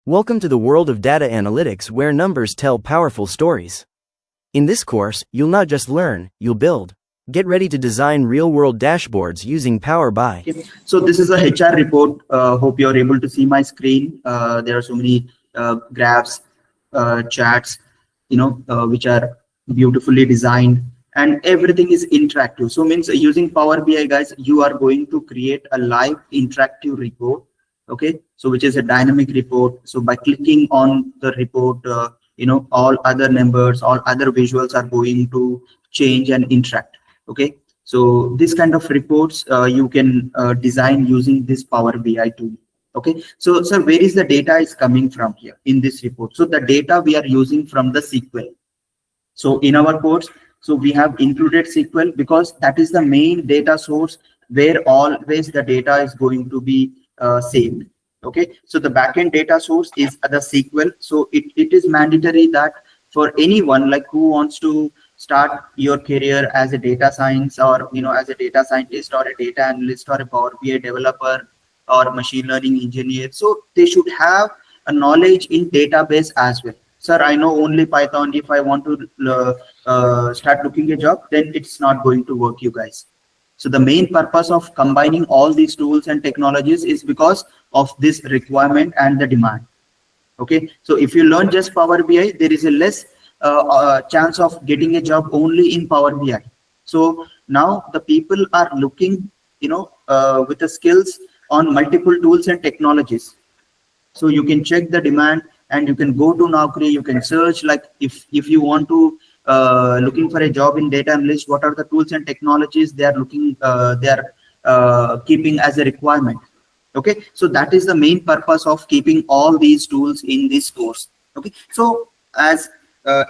Welcome to the world of data analytics where numbers tell powerful stories. In this course, you'll not just learn, you'll build. Get ready to design real-world dashboards using Power BI. Okay. So this is a HR report. Hope you're able to see my screen. There are so many graphs, charts, which are beautifully designed, and everything is interactive. So means using Power BI, guys, you are going to create a live interactive report. Okay, so which is a dynamic report. So by clicking on the report, all other numbers, all other visuals are going to change and interact. Okay, so this kind of reports you can design using this Power BI tool. Okay, so sir, where is the data is coming from here in this report? So the data we are using from the SQL. So in our course, so we have included SQL because that is the main data source where always the data is going to be saved. Okay, so the backend data source is the SQL. So it is mandatory that for anyone like who wants to start your career as a data science or as a data scientist or a data analyst or a Power BI developer or machine learning engineer, so they should have a knowledge in database as well. Sir, I know only Python. If I want to start looking a job, then it's not going to work, you guys. So the main purpose of combining all these tools and technologies is because of this requirement and the demand. Okay, so if you learn just Power BI, there is a less chance of getting a job only in Power BI. So now the people are looking, with the skills on multiple tools and technologies. So you can check the demand and you can go to Naukri, you can search like if you want to looking for a job in data analyst, what are the tools and technologies they are looking, they are keeping as a requirement. Okay, so that is the main purpose of keeping all these tools in this course. Okay, so as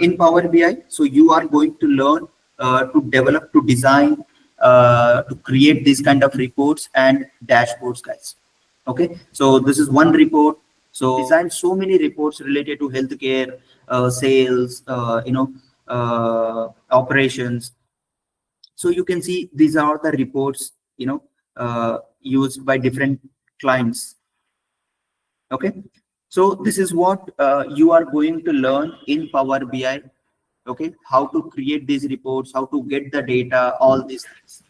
in Power BI, so you are going to learn to develop, to design, to create these kind of reports and dashboards, guys. Okay, so this is one report. So design so many reports related to healthcare, sales, operations. So you can see these are the reports used by different clients. Okay, so this is what you are going to learn in Power BI. Okay, how to create these reports, how to get the data, all these things.